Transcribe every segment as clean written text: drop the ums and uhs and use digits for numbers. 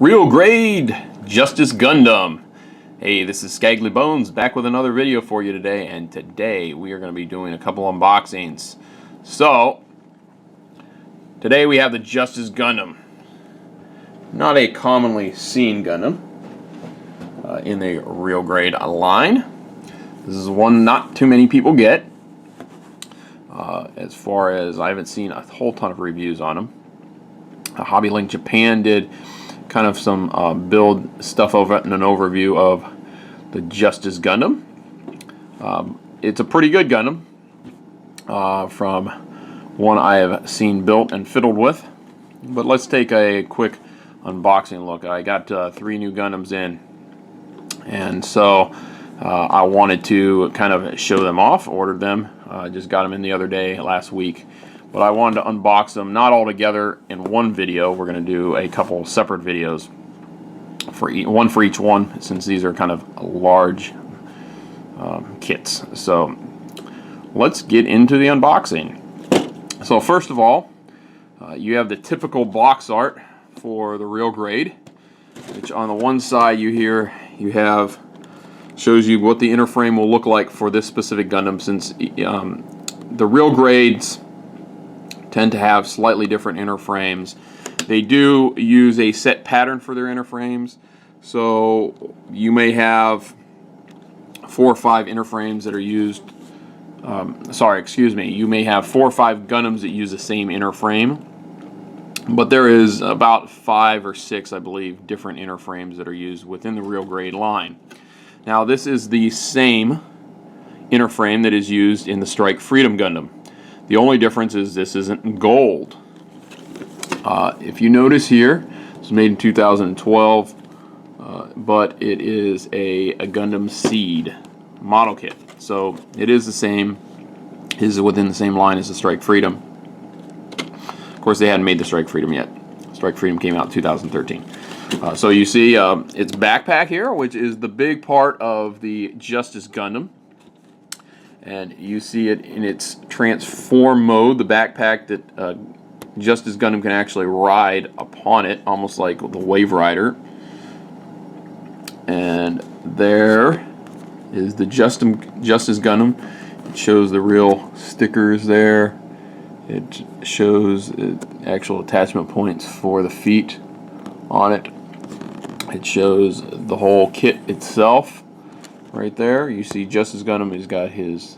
Real grade Justice Gundam. Hey, this is Skaggly Bones back with another video for you today, and today we are going to be doing a couple unboxings. So, today we have the Justice Gundam. Not a commonly seen Gundam in the real grade line. This is one not too many people get. As far as I haven't seen a whole ton of reviews on them. Hobby Link Japan did kind of some build stuff over and an overview of the Justice Gundam. It's a pretty good Gundam from one I have seen built and fiddled with. But let's take a quick unboxing look. I got 3 new Gundams in, and so I wanted to kind of show them off. Ordered them. I just got them in the other day, last week. But I wanted to unbox them, not all together in one video. We're going to do a couple separate videos, one for each one, since these are kind of large kits. So let's get into the unboxing. So first of all, you have the typical box art for the real grade, which on the one side you have shows you what the inner frame will look like for this specific Gundam, since the real grades tend to have slightly different inner frames. They do use a set pattern for their inner frames, so you may have 4 or 5 inner frames that are used. You may have 4 or 5 Gundams that use the same inner frame, but there is about 5 or 6, I believe, different inner frames that are used within the real grade line. Now, this is the same inner frame that is used in the Strike Freedom Gundam. The only difference is this isn't gold. If you notice here, it's made in 2012, but it is a Gundam Seed model kit. So it is the same, is within the same line as the Strike Freedom. Of course, they hadn't made the Strike Freedom yet. Strike Freedom came out in 2013. So you see its backpack here, which is the big part of the Justice Gundam. And you see it in its transform mode, the backpack that Justice Gundam can actually ride upon it, almost like the Wave Rider. And there is the Justice Gundam. It shows the real stickers there. It shows actual attachment points for the feet on it. It shows the whole kit itself right there. You see Justice Gundam has got his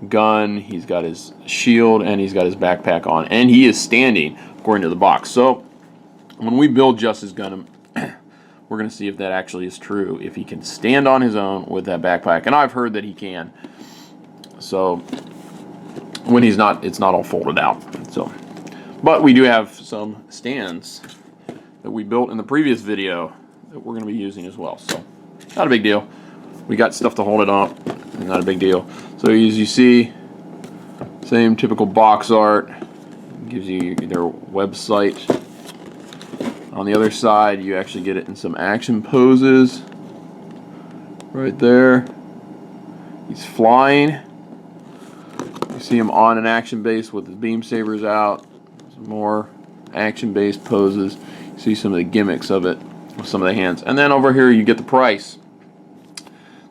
gun, he's got his shield, and he's got his backpack on, and he is standing according to the box. So when we build Justice Gundam, we're going to see if that actually is true, if he can stand on his own with that backpack, and I've heard that he can. So when he's not, it's not all folded out. So, but we do have some stands that we built in the previous video that we're going to be using as well. So not a big deal. We got stuff to hold it up, not a big deal. So as you see, same typical box art, gives you their website. On the other side, you actually get it in some action poses. Right there, he's flying. You see him on an action base with his beam sabers out. Some more action-based poses. You see some of the gimmicks of it with some of the hands. And then over here you get the price.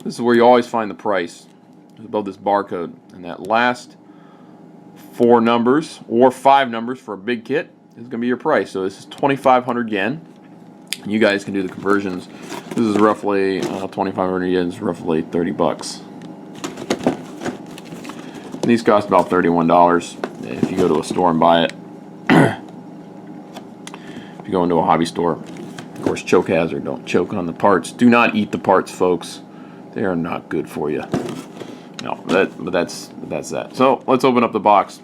This is where you always find the price. It's above this barcode. And that last 4 numbers or 5 numbers for a big kit is going to be your price. So this is 2,500 yen. You guys can do the conversions. This is roughly 2,500 yen is roughly 30 bucks. And these cost about $31 if you go to a store and buy it. If you go into a hobby store. Of course, choke hazard. Don't choke on the parts. Do not eat the parts, folks. They are not good for you. No, but that's that. So let's open up the box.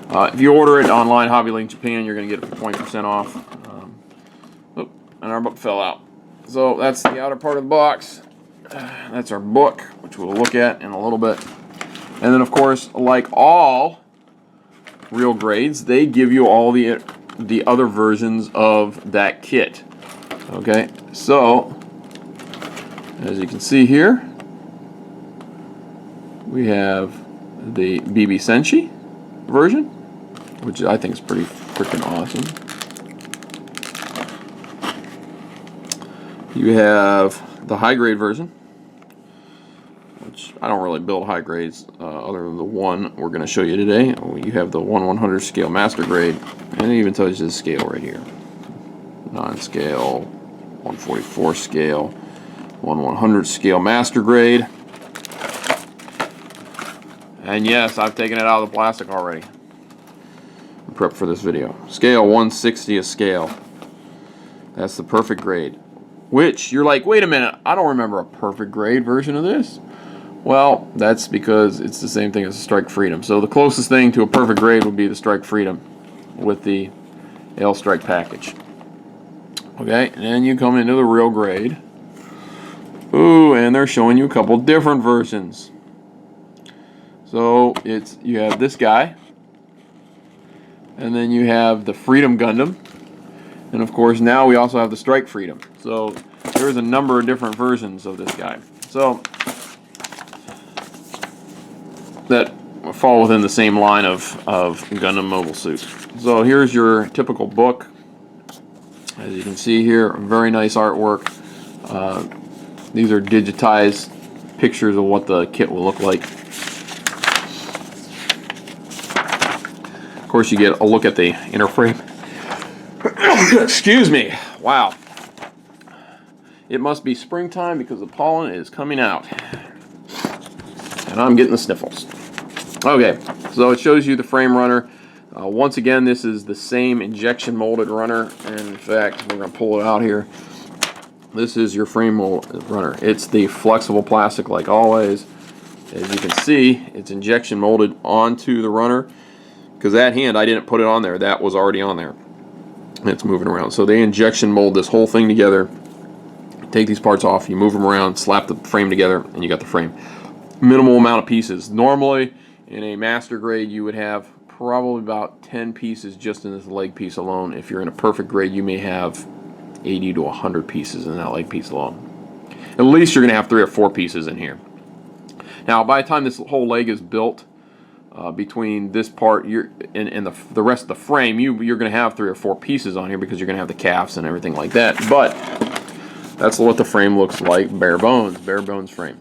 If you order it online, Hobby Link Japan, you're going to get it for 20% off. And our book fell out. So that's the outer part of the box. That's our book, which we'll look at in a little bit. And then, of course, like all real grades, they give you all the other versions of that kit. Okay, so as you can see here, we have the BB Senshi version, which I think is pretty freaking awesome. You have the high grade version, which I don't really build high grades other than the one we're going to show you today. You have the 1/100 scale master grade, and it even tells you the scale right here. Non-scale, 144 scale, 1/100 scale master grade. And yes, I've taken it out of the plastic already. I'm prepped for this video. Scale 1/60 a scale. That's the perfect grade. Which, you're like, wait a minute, I don't remember a perfect grade version of this. Well, that's because it's the same thing as the Strike Freedom. So the closest thing to a perfect grade would be the Strike Freedom with the L Strike package. Okay, and then you come into the real grade. Ooh, and they're showing you a couple different versions. So you have this guy, and then you have the Freedom Gundam, and of course now we also have the Strike Freedom. So there's a number of different versions of this guy. So that fall within the same line of Gundam Mobile Suit. So here's your typical book. As you can see here, very nice artwork. These are digitized pictures of what the kit will look like. Of course, you get a look at the inner frame. Excuse me. Wow. It must be springtime because the pollen is coming out. And I'm getting the sniffles. Okay, so it shows you the frame runner. Once again, this is the same injection molded runner. And in fact, we're going to pull it out here. This is your frame mold runner. It's the flexible plastic like always. As you can see, it's injection molded onto the runner. Because that hand, I didn't put it on there. That was already on there. It's moving around. So they injection mold this whole thing together. Take these parts off, you move them around, slap the frame together, and you got the frame. Minimal amount of pieces. Normally, in a master grade, you would have probably about 10 pieces just in this leg piece alone. If you're in a perfect grade, you may have 80 to 100 pieces in that leg piece alone. At least you're going to have 3 or 4 pieces in here. Now, by the time this whole leg is built, between this part and the rest of the frame, you're going to have 3 or 4 pieces on here because you're going to have the calves and everything like that. But that's what the frame looks like, bare bones frame.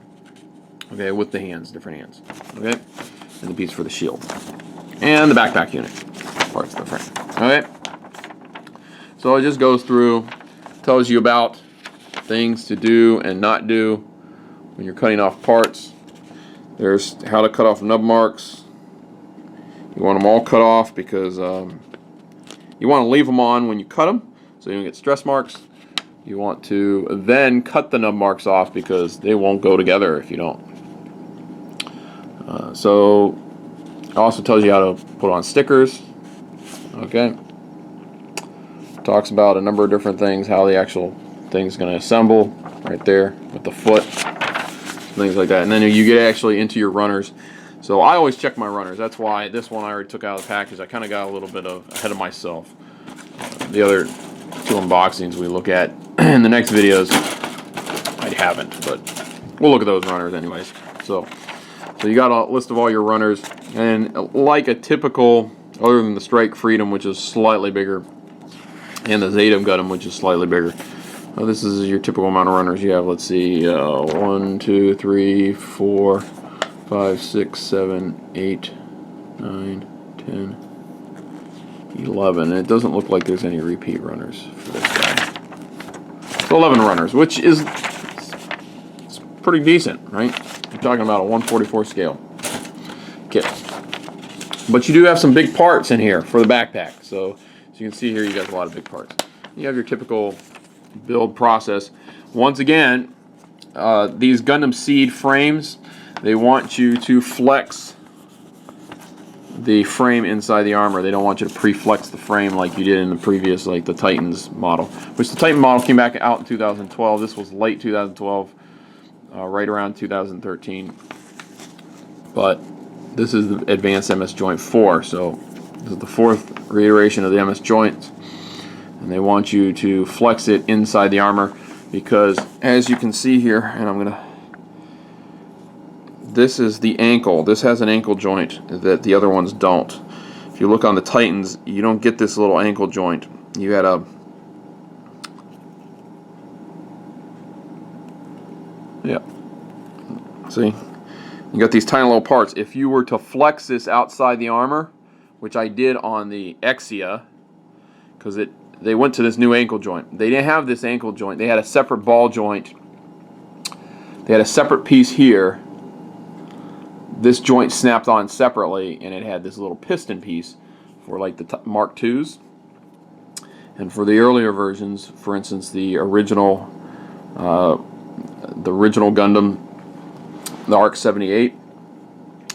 Okay, with the hands, different hands. Okay, and the piece for the shield and the backpack unit parts of the frame. Okay, so it just goes through, tells you about things to do and not do when you're cutting off parts. There's how to cut off nub marks. You want them all cut off because you want to leave them on when you cut them so you don't get stress marks. You want to then cut the nub marks off because they won't go together if you don't. So it also tells you how to put on stickers. Okay. Talks about a number of different things, how the actual thing's going to assemble right there with the foot, things like that. And then you get actually into your runners. So I always check my runners. That's why this one I already took out of the package. I kind of got a little bit ahead of myself. The other 2 unboxings we look at in the next videos, I haven't, but we'll look at those runners anyways. So you got a list of all your runners, and like a typical, other than the Strike Freedom, which is slightly bigger, and the Zeta Gundam, which is slightly bigger. This is your typical amount of runners you have. Let's see, 1, 2, 3, 4, 5, 6, 7, 8, 9, 10, 11. And it doesn't look like there's any repeat runners for this guy. So 11 runners, which is it's pretty decent, right? You're talking about a 144 scale kit. But you do have some big parts in here for the backpack. So as you can see here, you got a lot of big parts. You have your typical build process. Once again, these Gundam Seed frames, they want you to flex the frame inside the armor. They don't want you to pre-flex the frame like you did in the previous, like the Titans model. Which the Titan model came back out in 2012. This was late 2012, right around 2013. But this is the Advanced MS Joint 4, so this is the 4th reiteration of the MS Joints. And they want you to flex it inside the armor because, as you can see here, and I'm going to... This is the ankle. This has an ankle joint that the other ones don't. If you look on the Titans, you don't get this little ankle joint. You had a Yeah. See? You got these tiny little parts. If you were to flex this outside the armor, which I did on the Exia, because they went to this new ankle joint. They didn't have this ankle joint. They had a separate ball joint. They had a separate piece here. This joint snapped on separately, and it had this little piston piece for like the Mark IIs. And for the earlier versions, for instance, the original Gundam, the ARC 78.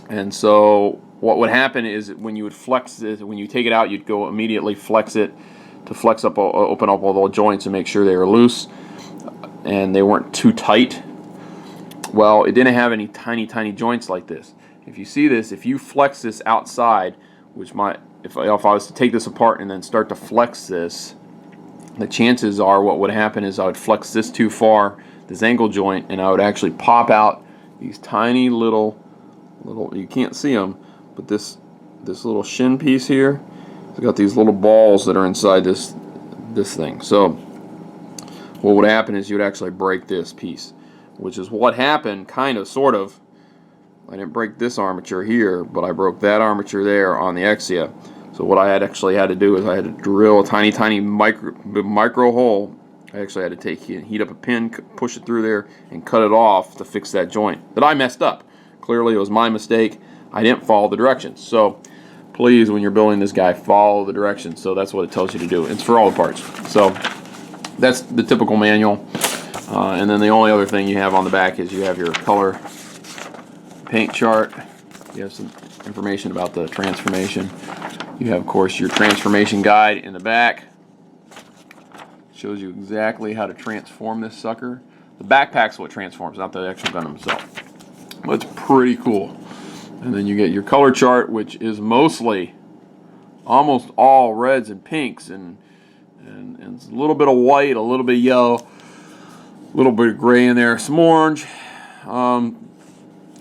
And so what would happen is when you would flex this, when you take it out, you'd go immediately flex it to flex up, open up all the joints and make sure they were loose and they weren't too tight. Well, it didn't have any tiny joints like this. If you see this, if you flex this outside, which might, if I was to take this apart and then start to flex this, the chances are what would happen is I would flex this too far, this ankle joint, and I would actually pop out these tiny little, you can't see them, but this little shin piece here, it's got these little balls that are inside this thing. So what would happen is you would actually break this piece, which is what happened, kind of, sort of. I didn't break this armature here, but I broke that armature there on the Exia. So what I actually had to do is I had to drill a tiny micro hole. I actually had to heat up a pin, push it through there, and cut it off to fix that joint that I messed up. Clearly it was my mistake. I didn't follow the directions. So please, when you're building this guy, follow the directions. So that's what it tells you to do. It's for all the parts. So that's the typical manual. And then the only other thing you have on the back is you have your color paint chart. You have some information about the transformation. You have, of course, your transformation guide in the back. Shows you exactly how to transform this sucker. The backpack's what transforms, not the actual Gundam itself. But it's pretty cool. And then you get your color chart, which is mostly, almost all reds and pinks, and a little bit of white, a little bit of yellow, a little bit of gray in there, some orange, but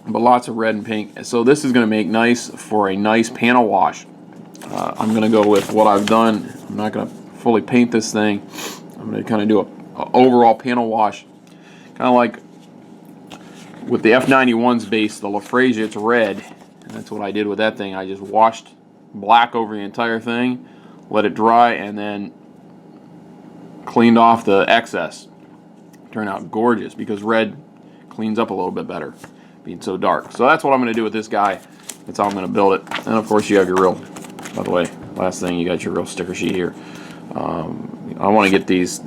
lots of red and pink. So this is going to make nice for a nice panel wash. I'm going to go with what I've done. I'm not going to fully paint this thing. I'm going to kind of do an overall panel wash, kind of like with the F91's base, the LaFrasia, it's red, and that's what I did with that thing. I just washed black over the entire thing, let it dry, and then cleaned off the excess. Turned out gorgeous because red cleans up a little bit better, being so dark. So that's what I'm going to do with this guy. That's how I'm going to build it. And of course you have your real, by the way, last thing, you got your real sticker sheet here. I want to get this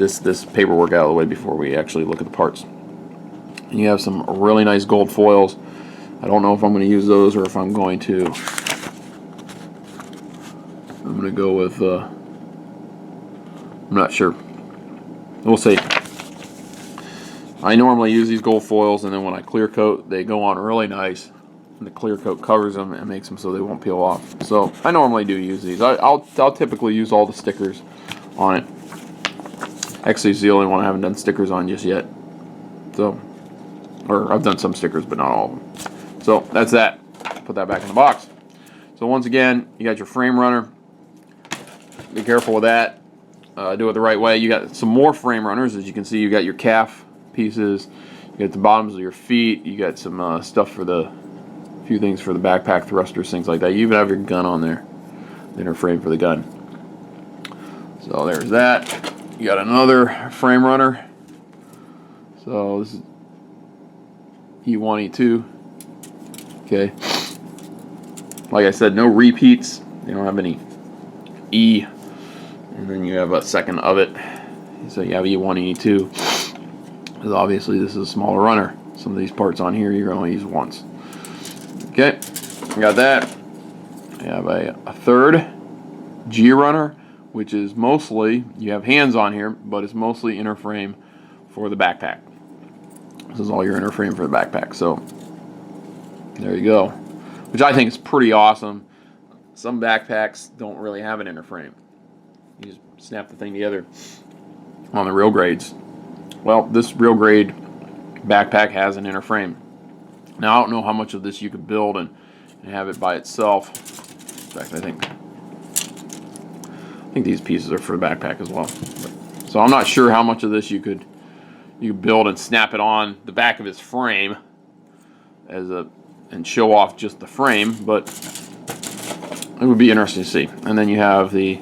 paperwork out of the way before we actually look at the parts. And you have some really nice gold foils. I don't know if I'm going to use those or if I'm going to go with, I'm not sure. We'll see. I normally use these gold foils, and then when I clear coat, they go on really nice. And the clear coat covers them and makes them so they won't peel off. So I normally do use these. I'll typically use all the stickers on it. Actually, it's the only one I haven't done stickers on just yet. So, or I've done some stickers, but not all of them. So that's that. Put that back in the box. So once again, you got your frame runner. Be careful with that. Do it the right way. You got some more frame runners. As you can see, you got your calf pieces. You got the bottoms of your feet. You got some stuff for the few things for the backpack thrusters, things like that. You even have your gun on there, the inner frame for the gun. So there's that. You got another frame runner. So this is E1, E2. Okay. Like I said, no repeats. They don't have any E. And then you have a second of it. So you have E1 and E2. Because obviously this is a smaller runner. Some of these parts on here you're going to use once. Okay. I got that. I have a third G runner, which is mostly, you have hands on here, but it's mostly inner frame for the backpack. This is all your inner frame for the backpack. So there you go. Which I think is pretty awesome. Some backpacks don't really have an inner frame. You just snap the thing together on the real grades. Well, this real grade backpack has an inner frame. Now, I don't know how much of this you could build and have it by itself. In fact, I think these pieces are for the backpack as well. So I'm not sure how much of this you could you can build and snap it on the back of his frame and show off just the frame, but it would be interesting to see. And then you have the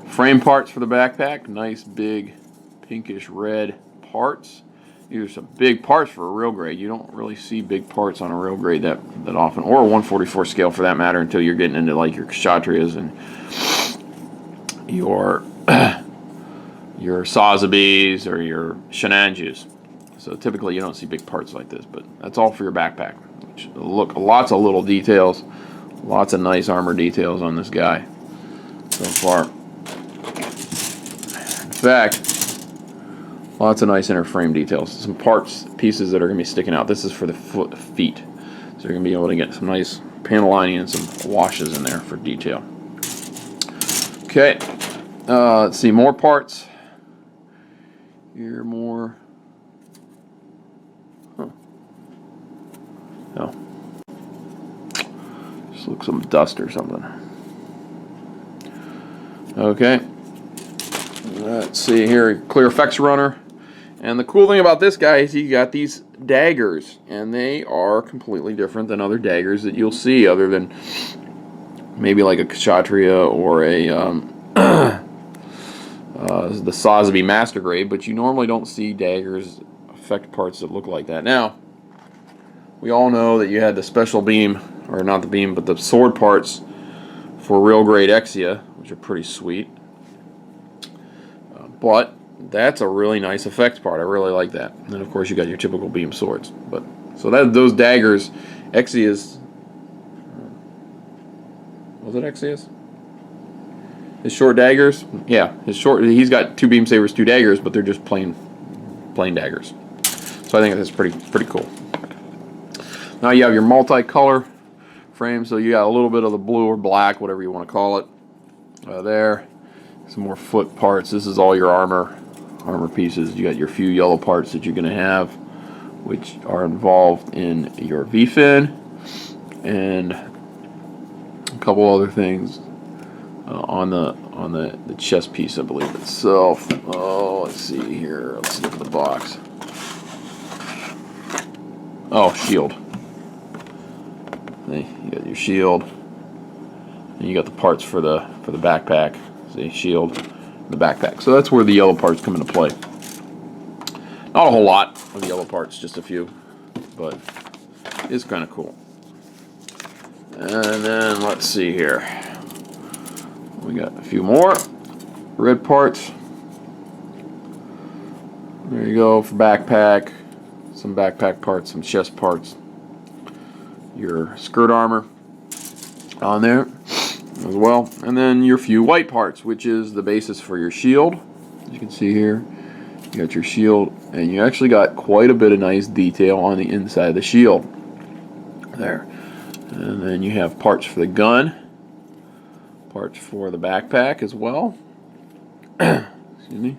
frame parts for the backpack. Nice big pinkish red parts. These are some big parts for a real grade. You don't really see big parts on a real grade that often, or a 1/44 scale for that matter, until you're getting into like your Kshatriyas and your Sazabis or your Shenanjus. So typically you don't see big parts like this, but that's all for your backpack. Look, lots of little details, lots of nice armor details on this guy so far. In fact, lots of nice inner frame details. Some pieces that are going to be sticking out. This is for the feet. So you're going to be able to get some nice panel lining and some washes in there for detail. Okay, let's see, more parts. Here, more. Huh. No. Just looks some dust or something. Okay. Let's see here, clear effects runner. And the cool thing about this guy is he got these daggers, and they are completely different than other daggers that you'll see, other than maybe like a Kshatriya or a the Sazabi Master Grade, but you normally don't see daggers effect parts that look like that. Now, we all know that you had the special beam, or not the beam, but the sword parts for real grade Exia, which are pretty sweet. But that's a really nice effect part. I really like that. And then of course you got your typical beam swords. But so that those daggers, Exia's, was it Exia's? His short daggers, yeah, he's got 2 beam sabers, 2 daggers, but they're just plain daggers. So I think that's pretty cool. Now you have your multicolor frame, so you got a little bit of the blue or black, whatever you want to call it, there. Some more foot parts. This is all your armor pieces. You got your few yellow parts that you're going to have, which are involved in your V-fin, and a couple other things on the chest piece, I believe itself. Oh, let's see here. Let's look at the box. Oh, shield. You got your shield, and you got the parts for the backpack. See, shield, the backpack. So that's where the yellow parts come into play. Not a whole lot of yellow parts, just a few, but it's kind of cool. And then let's see here. We got a few more red parts. There you go for backpack. Some backpack parts, some chest parts. Your skirt armor on there as well, and then your few white parts, which is the basis for your shield. As you can see here, you got your shield, and you actually got quite a bit of nice detail on the inside of the shield there. And then you have parts for the gun, parts for the backpack as well. Excuse me.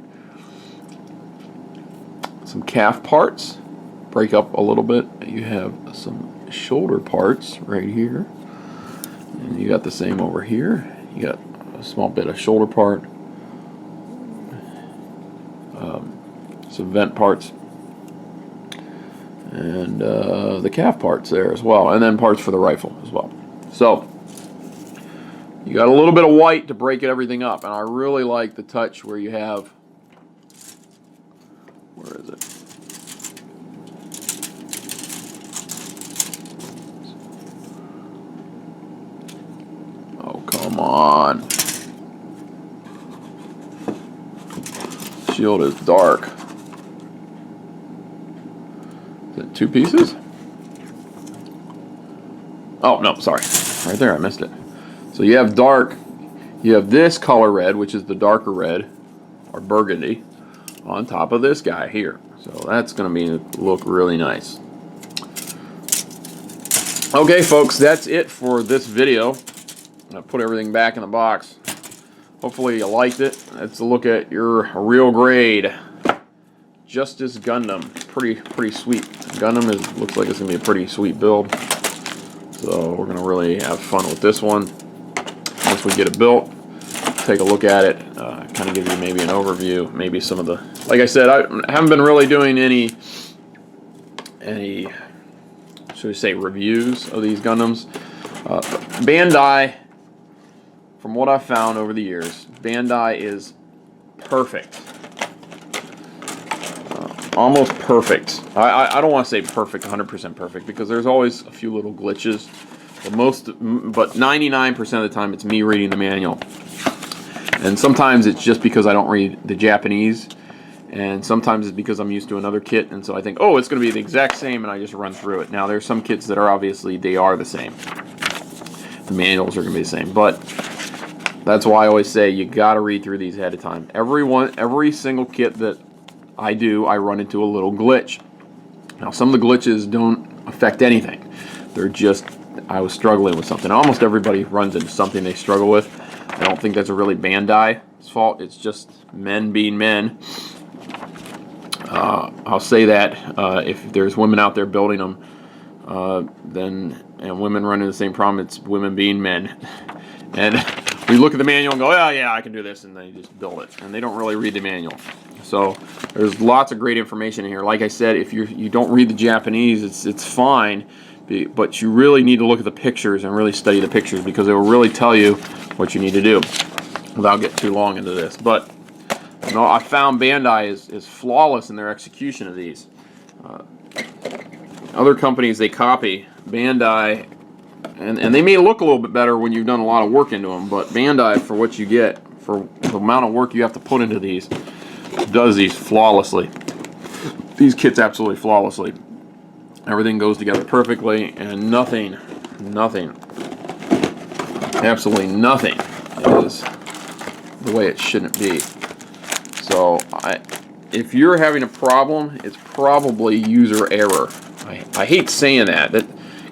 Some calf parts, break up a little bit. You have some shoulder parts right here. And you got the same over here. You got a small bit of shoulder part, some vent parts, and the calf parts there as well, and then parts for the rifle as well. So you got a little bit of white to break everything up, and I really like the touch where you have, where is it? Come on. Shield is dark. Is it 2 pieces? Oh, no, sorry. Right there, I missed it. So you have dark, you have this color red, which is the darker red, or burgundy, on top of this guy here. So that's going to look really nice. Okay, folks, that's it for this video. I put everything back in the box. Hopefully you liked it. Let's look at your real grade Justice Gundam. Pretty sweet. Gundam looks like it's gonna be a pretty sweet build. So we're gonna really have fun with this one once we get it built. take a look at it, kind of give you maybe an overview, maybe some of the, like I said, I haven't been really doing any should we say reviews of these Gundams. Bandai, from what I've found over the years, Bandai is perfect. Almost perfect. I don't want to say perfect, 100% perfect, because there's always a few little glitches. But 99% of the time it's me reading the manual. And sometimes it's just because I don't read the Japanese. And sometimes it's because I'm used to another kit, and so I think, oh, it's going to be the exact same, and I just run through it. Now, there's some kits that are obviously, they are the same. The manuals are going to be the same. But that's why I always say you got to read through these ahead of time. Every single kit that I do, I run into a little glitch. Now, some of the glitches don't affect anything. They're just, I was struggling with something. Almost everybody runs into something they struggle with. I don't think that's a really Bandai's fault. It's just men being men. I'll say that if there's women out there building them, and women run into the same problem, it's women being men. And we look at the manual and go, oh yeah, I can do this, and they just build it. And they don't really read the manual. So there's lots of great information in here. Like I said, if you don't read the Japanese, it's fine, but you really need to look at the pictures and really study the pictures, because it will really tell you what you need to do, without getting too long into this. But no, I found Bandai is flawless in their execution of these. Other companies, they copy Bandai, and they may look a little bit better when you've done a lot of work into them, but Bandai, for what you get, for the amount of work you have to put into these, does these flawlessly. These kits absolutely flawlessly. Everything goes together perfectly, and nothing, absolutely nothing is the way it shouldn't be. So if you're having a problem, it's probably user error. I hate saying that. That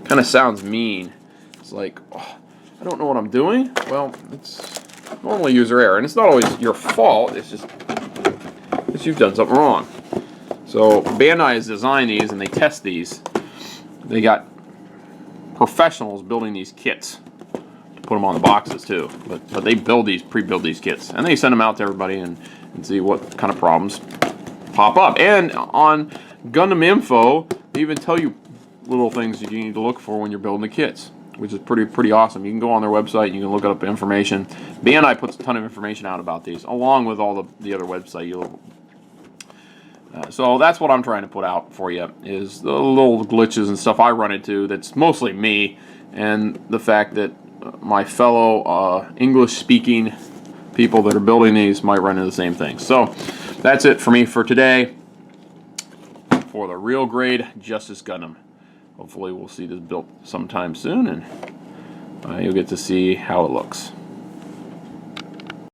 kind of sounds mean. It's like, oh, I don't know what I'm doing. Well, it's normally user error, and it's not always your fault. It's just you've done something wrong. So Bandai has designed these, and they test these. They got professionals building these kits to put them on the boxes too. But they pre-build these kits, and they send them out to everybody and see what kind of problems pop up. And on Gundam Info, they even tell you little things that you need to look for when you're building the kits, which is pretty awesome. You can go on their website and you can look up information. Bandai puts a ton of information out about these, along with all the other website. So that's what I'm trying to put out for you, is the little glitches and stuff I run into that's mostly me, and the fact that my fellow English-speaking people that are building these might run into the same thing. So that's it for me for today for the real grade Justice Gundam. Hopefully we'll see this built sometime soon, and you'll get to see how it looks.